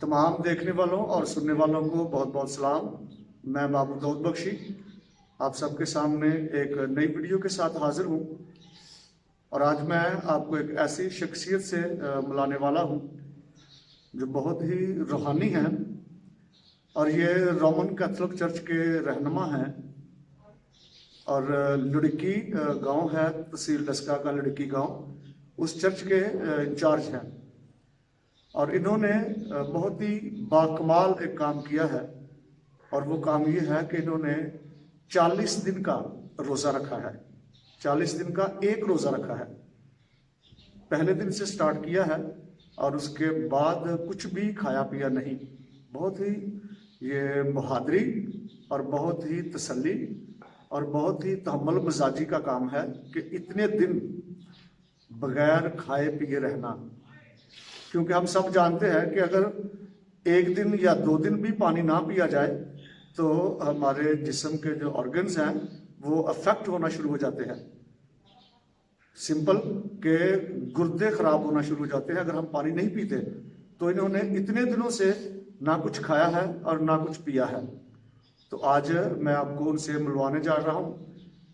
तमाम देखने वालों और सुनने वालों को बहुत बहुत सलाम। मैं बाबू दाऊद बख्शी आप सबके सामने एक नई वीडियो के साथ हाजिर हूँ और आज मैं आपको एक ऐसी शख्सियत से मिलाने वाला हूँ जो बहुत ही रूहानी हैं और ये रोमन कैथोलिक चर्च के रहनुमा हैं और लुड़की गांव है, तहसील डस्का का लुड़की गांव, उस चर्च के इंचार्ज हैं। और इन्होंने बहुत ही बाकमाल एक काम किया है और वो काम ये है कि इन्होंने 40 दिन का रोज़ा रखा है। 40 दिन का एक रोज़ा रखा है। पहले दिन से स्टार्ट किया है और उसके बाद कुछ भी खाया पिया नहीं। बहुत ही ये बहादुरी और बहुत ही तसल्ली और बहुत ही तहम्मुल मजाजी का काम है कि इतने दिन बगैर खाए पिए रहना। क्योंकि हम सब जानते हैं कि अगर एक दिन या 2 दिन भी पानी ना पिया जाए तो हमारे जिस्म के जो ऑर्गन्स हैं वो अफेक्ट होना शुरू हो जाते हैं। सिंपल के गुर्दे खराब होना शुरू हो जाते हैं अगर हम पानी नहीं पीते। तो इन्होंने इतने दिनों से ना कुछ खाया है और ना कुछ पिया है। तो आज मैं आपको उनसे मिलवाने जा रहा हूँ।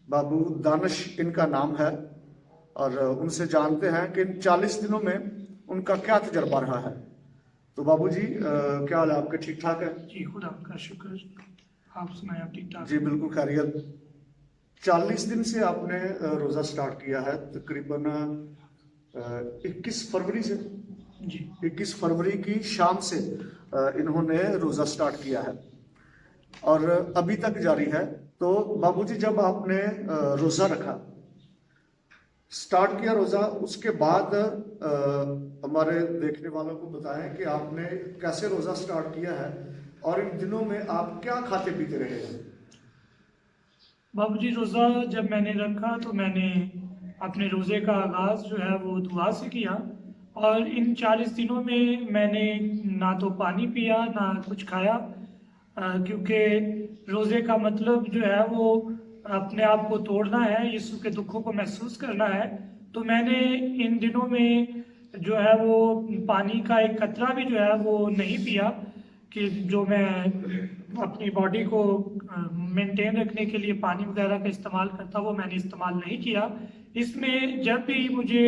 बाबू दानिश इनका नाम है और उनसे जानते हैं कि इन 40 दिनों में उनका क्या तजर्बा रहा है। तो बाबूजी क्या हाल है आपके? ठीक ठाक है जी, खुदा का शुक्र। आप सुनाएं, आप ठीक ठाक? जी बिल्कुल खैरियत। 40 दिन से आपने रोज़ा स्टार्ट किया है, तकरीबन 21 फरवरी से। जी 21 फरवरी की शाम से इन्होंने रोज़ा स्टार्ट किया है और अभी तक जारी है। तो बाबूजी जब आपने रोज़ा रखा, स्टार्ट किया रोज़ा, उसके बाद हमारे देखने वालों को बताएं कि आपने कैसे रोज़ा स्टार्ट किया है और इन दिनों में आप क्या खाते पीते रहे हैं। बाबूजी, रोज़ा जब मैंने रखा तो मैंने अपने रोज़े का आगाज़ जो है वो दुआ से किया और इन 40 दिनों में मैंने ना तो पानी पिया ना कुछ खाया, क्योंकि रोज़े का मतलब जो है वो अपने आप को तोड़ना है, यीशु के दुखों को महसूस करना है। तो मैंने इन दिनों में जो है वो पानी का एक कतरा भी जो है वो नहीं पिया, कि जो मैं अपनी बॉडी को मेंटेन रखने के लिए पानी वगैरह का इस्तेमाल करता, वो मैंने इस्तेमाल नहीं किया। इसमें जब भी मुझे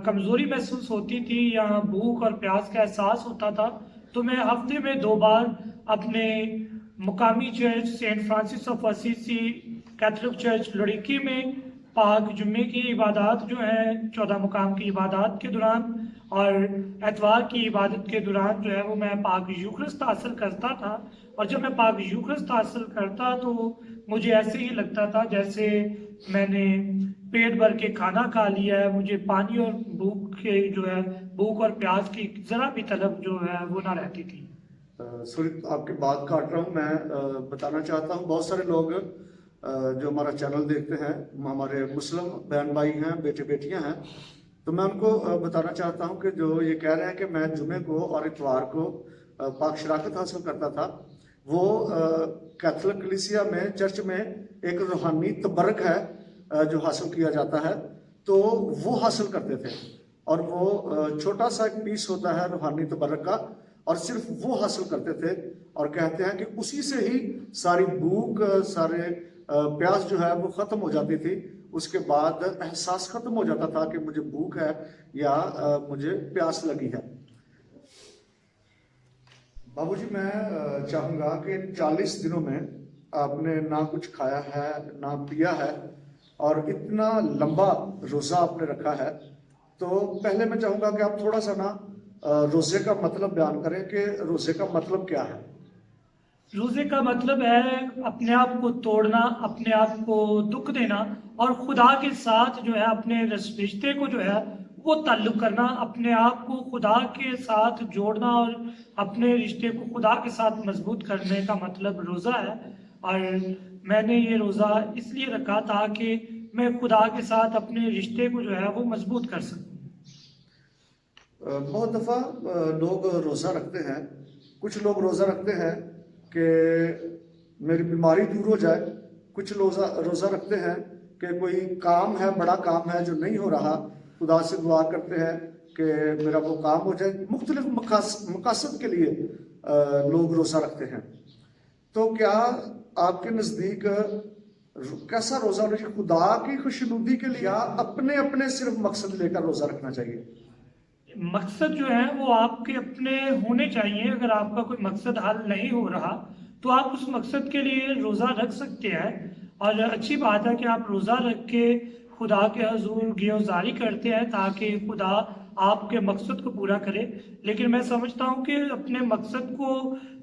कमज़ोरी महसूस होती थी या भूख और प्यास का एहसास होता था तो मैं हफ्ते में 2 बार अपने मुकामी church saint Francis of Assisi Catholic church लुड़की में पाक जुम्मे की इबादत जो है 14 मुकाम की इबादत के दौरान और एतवार की इबादत के दौरान जो है वो मैं पाक यूखरिस्त हासिल करता था। और जब मैं पाक यूखरिस्त हासिल करता तो मुझे ऐसे ही लगता था जैसे मैंने पेट भर के खाना खा लिया है। मुझे पानी और भूख के जो है भूख और प्यास की ज़रा भी तलब जो है वो ना रहती थी। सॉरी आपकी बात काट रहा हूँ। मैं बताना चाहता हूँ, बहुत सारे लोग जो हमारा चैनल देखते हैं, हमारे मुस्लिम बहन भाई हैं, बेटे बेटियां हैं, तो मैं उनको बताना चाहता हूँ कि जो ये कह रहे हैं कि मैं जुमे को और इतवार को पाक शराकत हासिल करता था, वो कैथोलिक कलीसिया में चर्च में एक रूहानी तबर्रक है जो हासिल किया जाता है, तो वो हासिल करते थे। और वो छोटा सा एक पीस होता है रूहानी तबर्रक का और सिर्फ वो हासिल करते थे और कहते हैं कि उसी से ही सारी भूख, सारे प्यास जो है वो खत्म हो जाती थी। उसके बाद एहसास खत्म हो जाता था कि मुझे भूख है या मुझे प्यास लगी है। बाबूजी, मैं चाहूँगा कि इन 40 दिनों में आपने ना कुछ खाया है ना पिया है और इतना लंबा रोज़ा आपने रखा है। तो पहले मैं चाहूँगा कि आप थोड़ा सा ना रोज़े का मतलब बयान करें कि रोज़े का मतलब क्या है। रोज़े का मतलब है अपने आप को तोड़ना, अपने आप को दुख देना और खुदा के साथ जो है अपने रिश्ते को जो है वो ताल्लुक़ करना, अपने आप को खुदा के साथ जोड़ना और अपने रिश्ते को खुदा के साथ मजबूत करने का मतलब रोज़ा है। और मैंने ये रोज़ा इसलिए रखा था कि मैं खुदा के साथ अपने रिश्ते को जो है वो मजबूत कर सकूँ। बहुत दफ़ा लोग रोज़ा रखते हैं, कुछ लोग रोज़ा रखते हैं कि मेरी बीमारी दूर हो जाए। कुछ रोज़ा रखते हैं कि कोई काम है, बड़ा काम है जो नहीं हो रहा, खुदा से दुआ करते हैं कि मेरा वो काम हो जाए। मुख्तलिफ मकासद के लिए लोग रोज़ा रखते हैं। तो क्या आपके नज़दीक कैसा रोज़ा होना चाहिए? खुदा की खुशनुदी के लिए या अपने अपने सिर्फ मकसद लेकर रोज़ा रखना चाहिए? मकसद जो है वो आपके अपने होने चाहिए। अगर आपका कोई मकसद हल नहीं हो रहा तो आप उस मकसद के लिए रोज़ा रख सकते हैं। और अच्छी बात है कि आप रोज़ा रख के खुदा के हजूर गिरफ्तारी करते हैं ताकि खुदा आपके मकसद को पूरा करे। लेकिन मैं समझता हूँ कि अपने मकसद को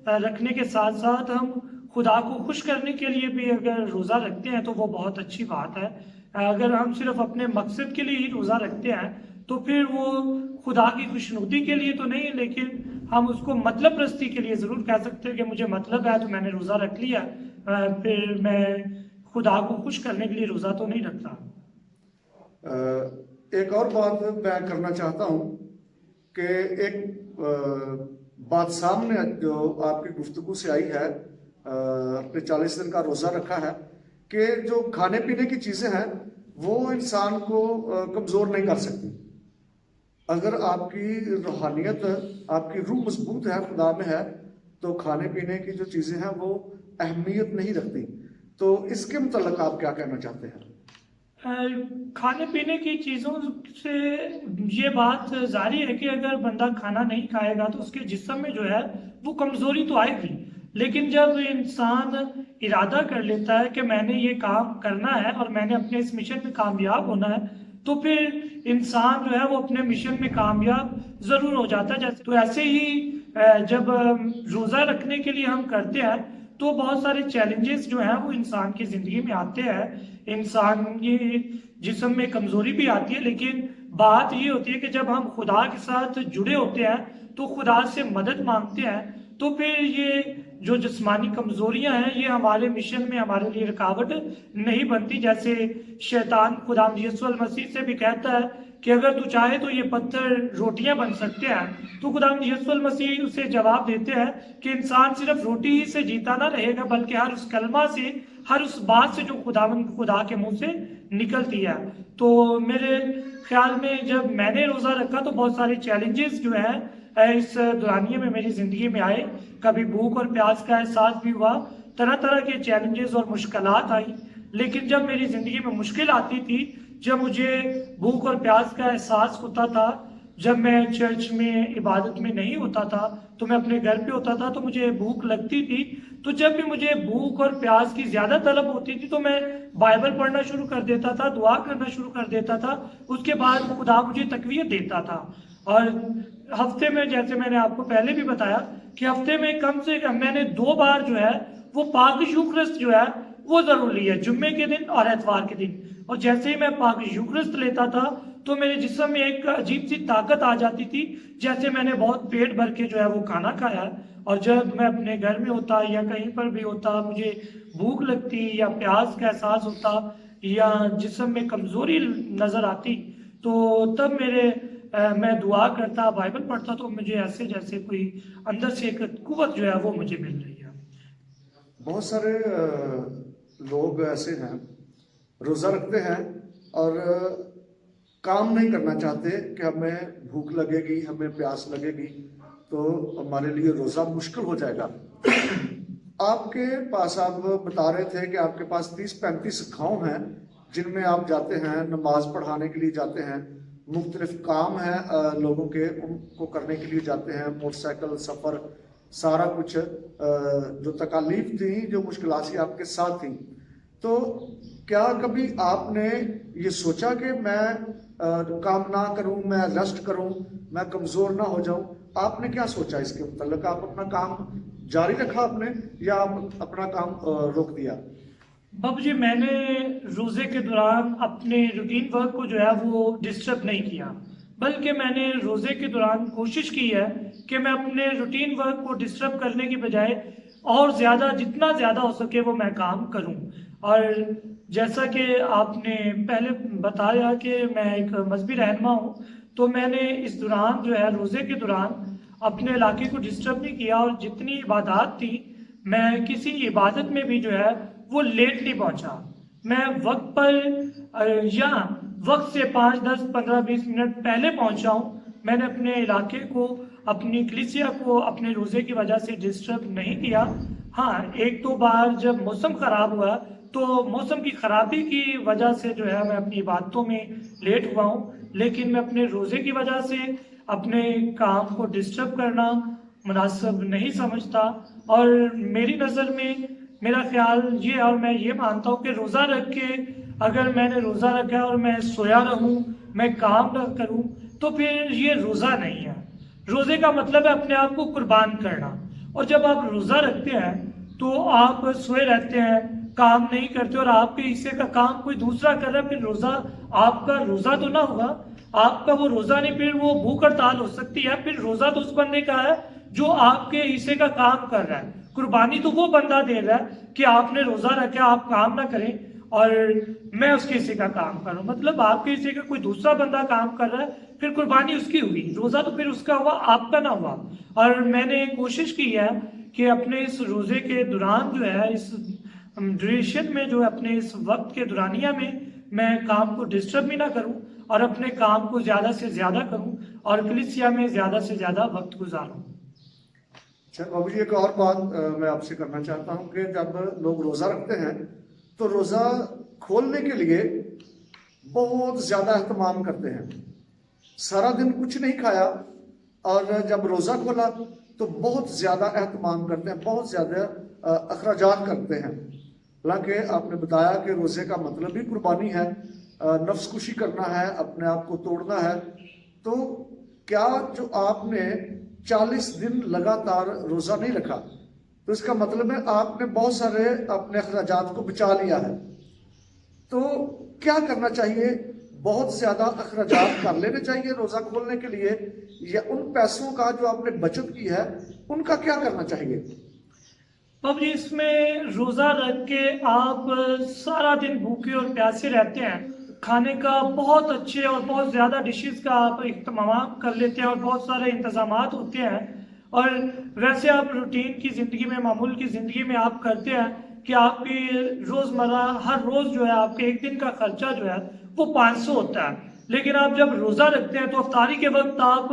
रखने के साथ साथ हम खुदा को खुश करने के लिए भी अगर रोज़ा रखते हैं तो वो बहुत अच्छी बात है। अगर हम सिर्फ अपने मकसद के लिए ही रोज़ा रखते हैं तो फिर वो खुदा की खुशनुदी के लिए तो नहीं, लेकिन हम उसको मतलब प्रस्ती के लिए ज़रूर कह सकते हैं कि मुझे मतलब है तो मैंने रोज़ा रख लिया, फिर मैं खुदा को खुश करने के लिए रोज़ा तो नहीं रखता। एक और बात मैं करना चाहता हूँ कि एक बात सामने जो आपकी गुफ्तगू से आई है, आपने 40 दिन का रोज़ा रखा है, कि जो खाने पीने की चीज़ें हैं वो इंसान को कमज़ोर नहीं कर सकती। अगर आपकी रूहानियत, आपकी रूह मजबूत है, खुदा में है, तो खाने पीने की जो चीज़ें हैं वो अहमियत नहीं रखती। तो इसके मुतल्लिक आप क्या कहना चाहते हैं? खाने पीने की चीज़ों से ये बात जारी है कि अगर बंदा खाना नहीं खाएगा तो उसके जिस्म में जो है वो कमज़ोरी तो आएगी। लेकिन जब इंसान इरादा कर लेता है कि मैंने ये काम करना है और मैंने अपने इस मिशन में कामयाब होना है, तो फिर इंसान जो है वो अपने मिशन में कामयाब ज़रूर हो जाता है। जैसे तो ऐसे ही जब रोज़ा रखने के लिए हम करते हैं तो बहुत सारे चैलेंजेस जो हैं वो इंसान की ज़िंदगी में आते हैं। इंसान की जिस्म में कमज़ोरी भी आती है, लेकिन बात ये होती है कि जब हम खुदा के साथ जुड़े होते हैं तो खुदा से मदद मांगते हैं, तो फिर ये जो जिस्मानी कमज़ोरियां हैं ये हमारे मिशन में हमारे लिए रुकावट नहीं बनती। जैसे शैतान खुदा यीशु मसीह से भी कहता है कि अगर तू चाहे तो ये पत्थर रोटियां बन सकते हैं, तो खुदा यीशु मसीह उसे जवाब देते हैं कि इंसान सिर्फ रोटी ही से जीता ना रहेगा, बल्कि हर उस कलमा से, हर उस बात से जो खुदा के मुंह से निकलती है। तो मेरे ख्याल में जब मैंने रोज़ा रखा तो बहुत सारे चैलेंजेस जो है इस दौरानिए में मेरी ज़िंदगी में आए। कभी भूख और प्यास का एहसास भी हुआ, तरह तरह के चैलेंजेस और मुश्किलात आई। लेकिन जब मेरी ज़िंदगी में मुश्किल आती थी, जब मुझे भूख और प्यास का एहसास होता था, जब मैं चर्च में इबादत में नहीं होता था तो मैं अपने घर पे होता था तो मुझे भूख लगती थी, तो जब भी मुझे भूख और प्यास की ज़्यादा तलब होती थी तो मैं बाइबल पढ़ना शुरू कर देता था, दुआ करना शुरू कर देता था। उसके बाद खुदा मुझे तकवीत देता था। और हफ्ते में, जैसे मैंने आपको पहले भी बताया कि हफ्ते में कम से कम मैंने 2 बार जो है वो पाक यूखरिस्त जो है वो ज़रूर ली है, जुम्मे के दिन और एतवार के दिन। और जैसे ही मैं पाक यूखरिस्त लेता था तो मेरे जिस्म में एक अजीब सी ताकत आ जाती थी, जैसे मैंने बहुत पेट भर के जो है वो खाना खाया है। और जब मैं अपने घर में होता या कहीं पर भी होता, मुझे भूख लगती या प्यास का एहसास होता या जिस्म में कमज़ोरी नज़र आती, तो तब मैं दुआ करता, बाइबल पढ़ता, तो मुझे ऐसे जैसे कोई अंदर से एक कुव्वत जो है वो मुझे मिल रही है। बहुत सारे लोग ऐसे हैं, रोज़ा रखते हैं और काम नहीं करना चाहते कि हमें भूख लगेगी, हमें प्यास लगेगी तो हमारे लिए रोज़ा मुश्किल हो जाएगा। आपके पास, आप बता रहे थे कि आपके पास 30-35 गाँव हैं जिनमें आप जाते हैं, नमाज पढ़ाने के लिए जाते हैं, मुख्तलिफ काम है लोगों के, उनको करने के लिए जाते हैं, मोटरसाइकिल सफ़र, सारा कुछ जो तकालीफ थी, जो मुश्किलात थी आपके साथ थी। तो क्या कभी आपने ये सोचा कि मैं काम ना करूं, मैं रेस्ट करूं, मैं कमज़ोर ना हो जाऊं? आपने क्या सोचा इसके मुतल्लिक? आप अपना काम जारी रखा आपने या आप अपना काम रोक दिया? बाबू जी, मैंने रोज़े के दौरान अपने रूटीन वर्क को जो है वो डिस्टर्ब नहीं किया, बल्कि मैंने रोज़े के दौरान कोशिश की है कि मैं अपने रूटीन वर्क को डिस्टर्ब करने की बजाय और ज़्यादा, जितना ज़्यादा हो सके वो मैं काम करूं। और जैसा कि आपने पहले बताया कि मैं एक मजहबी रहनुमा हूं, तो मैंने इस दौरान जो है रोज़े के दौरान अपने इलाके को डिस्टर्ब नहीं किया और जितनी इबादत थी, मैं किसी इबादत में भी जो है वो लेट नहीं पहुंचा। मैं वक्त पर या वक्त से 5, 10, 15, 20 मिनट पहले पहुंचा हूं, मैंने अपने इलाके को, अपनी कलीसिया को अपने रोज़े की वजह से डिस्टर्ब नहीं किया। हाँ, एक दो बार जब मौसम ख़राब हुआ तो मौसम की ख़राबी की वजह से जो है मैं अपनी इबादतों में लेट हुआ हूँ, लेकिन मैं अपने रोज़े की वजह से अपने काम को डिस्टर्ब करना मुनासिब नहीं समझता। और मेरी नज़र में मेरा ख्याल ये है, और मैं ये मानता हूँ कि रोज़ा रख के अगर मैंने रोज़ा रखा है और मैं सोया रहूँ, मैं काम न करूँ, तो फिर ये रोज़ा नहीं है। रोज़े का मतलब है अपने आप को कुर्बान करना। और जब आप रोज़ा रखते हैं तो आप सोए रहते हैं, काम नहीं करते, और आपके हिस्से का काम कोई दूसरा कर रहा है, फिर रोज़ा आपका रोज़ा तो ना हुआ, आपका वो रोज़ा नहीं, फिर वो भूख हड़ताल हो सकती है। फिर रोज़ा तो उस बंदे का है जो आपके हिस्से का काम कर रहा है, कुर्बानी तो वो बंदा दे रहा है कि आपने रोज़ा रखा, आप काम ना करें और मैं उसके हिस्से का काम कर रहा हूँ। मतलब आपके हिस्से का कोई दूसरा बंदा काम कर रहा है, फिर कुर्बानी उसकी हुई, रोज़ा तो फिर उसका हुआ, आपका ना हुआ। और मैंने कोशिश की है कि अपने इस रोज़े के दौरान जो है, इस ड्यूरेशन में, जो अपने इस वक्त के दौरानिया में, मैं काम को डिस्टर्ब भी ना करूं और अपने काम को ज़्यादा से ज़्यादा करूं और कलीसिया में ज़्यादा से ज़्यादा वक्त गुजारूं। अच्छा बाबू जी, एक और बात मैं आपसे करना चाहता हूं कि जब लोग रोज़ा रखते हैं तो रोज़ा खोलने के लिए बहुत ज़्यादा एहतमाम करते हैं। सारा दिन कुछ नहीं खाया और जब रोज़ा खोला तो बहुत ज़्यादा एहतमाम करते हैं, बहुत ज़्यादा अखराजात करते हैं। हालांकि आपने बताया कि रोज़े का मतलब ही कुर्बानी है, नफ्स कुशी करना है, अपने आप को तोड़ना है। तो क्या जो आपने 40 दिन लगातार रोज़ा नहीं रखा, तो इसका मतलब है आपने बहुत सारे अपने अखराजात को बचा लिया है। तो क्या करना चाहिए? बहुत ज़्यादा अखराजात कर लेने चाहिए रोज़ा खोलने के लिए, या उन पैसों का जो आपने बचत की है उनका क्या करना चाहिए? अब इसमें रोज़ा रख के आप सारा दिन भूखे और प्यासे रहते हैं, खाने का बहुत अच्छे और बहुत ज़्यादा डिशेस का आप इस्तेमाल कर लेते हैं और बहुत सारे इंतज़ामात होते हैं, और वैसे आप रूटीन की ज़िंदगी में, मामूल की ज़िंदगी में आप करते हैं कि आपकी रोज़मर्रा हर रोज़ जो है आपके एक दिन का खर्चा जो है वो 500 होता है। लेकिन आप जब रोज़ा रखते हैं तो अफ्तारी के वक्त आप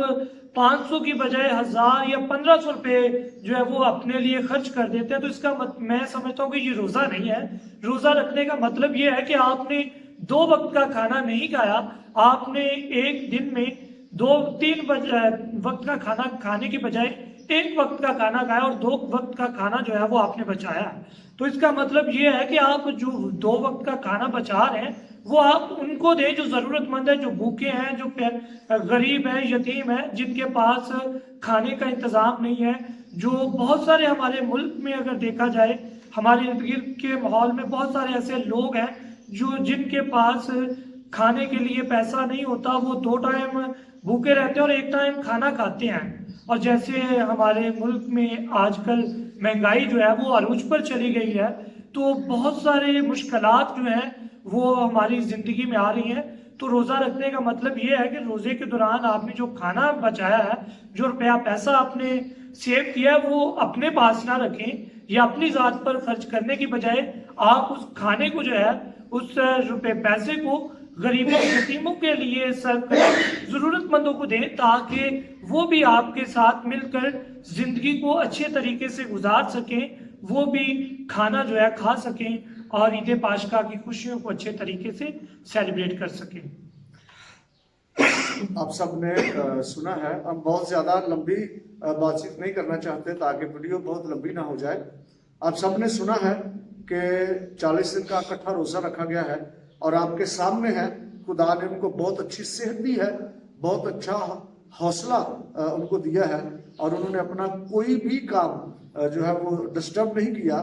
500 की बजाय 1000 या 1500 रुपये जो है वो अपने लिए खर्च कर देते हैं। तो इसका मैं समझता हूँ कि ये रोज़ा नहीं है। रोज़ा रखने का मतलब ये है कि आपने 2 वक्त का खाना नहीं खाया, आपने एक दिन में 2-3 वक्त का खाना खाने के बजाय 1 वक्त का खाना खाया और 2 वक्त का खाना जो है वो आपने बचाया है। तो इसका मतलब ये है कि आप जो 2 वक्त का खाना बचा रहे हैं वो आप उनको दें जो ज़रूरतमंद है, जो भूखे हैं, जो गरीब हैं, यतीम हैं, जिनके पास खाने का इंतज़ाम नहीं है। जो बहुत सारे हमारे मुल्क में अगर देखा जाए, हमारे इर्द गिर्द के माहौल में बहुत सारे ऐसे लोग हैं जो जिनके पास खाने के लिए पैसा नहीं होता, वो 2 टाइम भूखे रहते हैं और 1 टाइम खाना खाते हैं। और जैसे हमारे मुल्क में आजकल महंगाई जो है वो अरूज पर चली गई है, तो बहुत सारे मुश्किलात जो हैं वो हमारी ज़िंदगी में आ रही हैं। तो रोज़ा रखने का मतलब ये है कि रोज़े के दौरान आपने जो खाना बचाया है, जो रुपया पैसा आपने सेव किया है, वो अपने पास ना रखें या अपनी ज़ात पर खर्च करने की बजाय आप उस खाने को जो है, उस रुपये पैसे को गरीबों यतीमों के लिए सर्व करें, ज़रूरतमंदों को दें, ताकि वो भी आपके साथ मिलकर ज़िंदगी को अच्छे तरीके से गुजार सकें, वो भी खाना जो है खा सकें और ईद पाशका की खुशियों को अच्छे तरीके से सेलिब्रेट कर सकें। आप सब ने सुना है। हम बहुत ज़्यादा लंबी बातचीत नहीं करना चाहते ताकि वीडियो बहुत लंबी ना हो जाए। आप सब ने सुना है कि 40 दिन का इकट्ठा रोज़ा रखा गया है और आपके सामने है, खुदा ने उनको बहुत अच्छी सेहत दी है, बहुत अच्छा हौसला उनको दिया है और उन्होंने अपना कोई भी काम जो है वो डिस्टर्ब नहीं किया।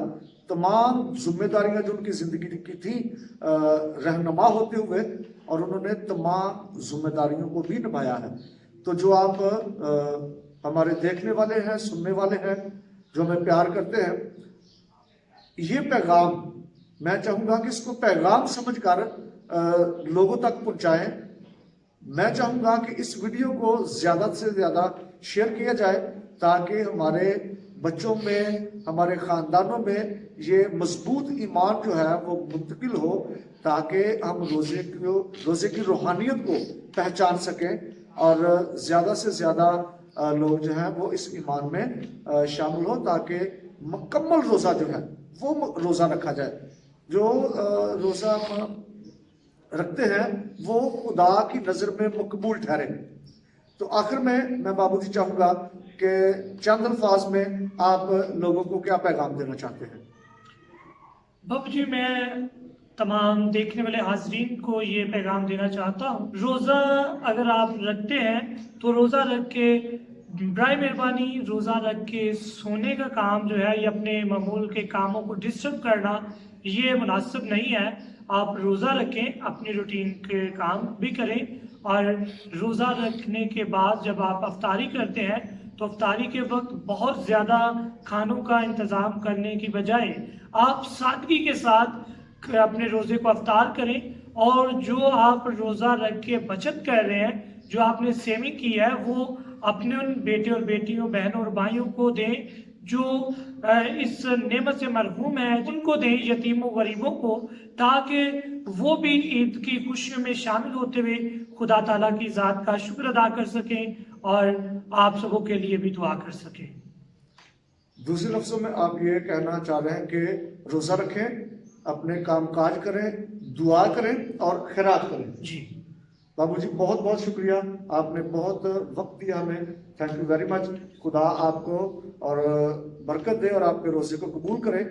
तमाम जिम्मेदारियां जो उनकी ज़िंदगी की थी रहनुमा होते हुए, और उन्होंने तमाम जिम्मेदारियों को भी निभाया है। तो जो आप हमारे देखने वाले हैं, सुनने वाले हैं, जो हमें प्यार करते हैं, ये पैगाम मैं चाहूँगा कि इसको पैगाम समझकर लोगों तक पहुँचाएं। मैं चाहूँगा कि इस वीडियो को ज़्यादा से ज़्यादा शेयर किया जाए ताकि हमारे बच्चों में, हमारे ख़ानदानों में ये मजबूत ईमान जो है वो मुंतकिल हो, ताकि हम रोज़े की रूहानियत को पहचान सकें। और ज़्यादा से ज़्यादा लोग जो हैं वो इस ईमान में शामिल हो, ताकि मुकम्मल रोज़ा जो है वो रोज़ा रखा जाए। जो रोज़ा रखते हैं वो खुदा की नज़र में मकबूल ठहरे। तो आखिर में मैं बाबूजी चाहूँगा कि चंद अल्फाज में आप लोगों को क्या पैगाम देना चाहते हैं? बाबू जी, मैं तमाम देखने वाले हाजरीन को ये पैगाम देना चाहता हूँ, रोज़ा अगर आप रखते हैं तो रोज़ा रख के बराए मेहरबानी रोज़ा रख के सोने का काम जो है, ये अपने मामूल के कामों को डिस्टर्ब करना ये मुनासिब नहीं है। आप रोज़ा रखें, अपनी रूटीन के काम भी करें, और रोज़ा रखने के बाद जब आप अफ्तारी करते हैं तो अफ्तारी के वक्त बहुत ज़्यादा खानों का इंतज़ाम करने की बजाय आप सादगी के साथ अपने रोज़े को अफ्तार करें, और जो आप रोज़ा रख के बचत कर रहे हैं, जो आपने सेविंग की है, वो अपने उन बेटे और बेटियों, बहनों और भाइयों को दें जो इस नेमत से मरहूम है, उनको दें, यतीमों गरीबों को, ताकि वो भी ईद की खुशियों में शामिल होते हुए खुदा ताला की ज़ात का शुक्र अदा कर सकें और आप सबों के लिए भी दुआ कर सकें। दूसरे लफ्ज़ों में आप ये कहना चाह रहे हैं कि रोज़ा रखें, अपने काम काज करें, दुआ करें और खैरात करें। जी बाबूजी, बहुत बहुत शुक्रिया, आपने बहुत वक्त दिया हमें। Thank you very much. खुदा आपको और बरकत दे और आपके रोज़े को कबूल करे।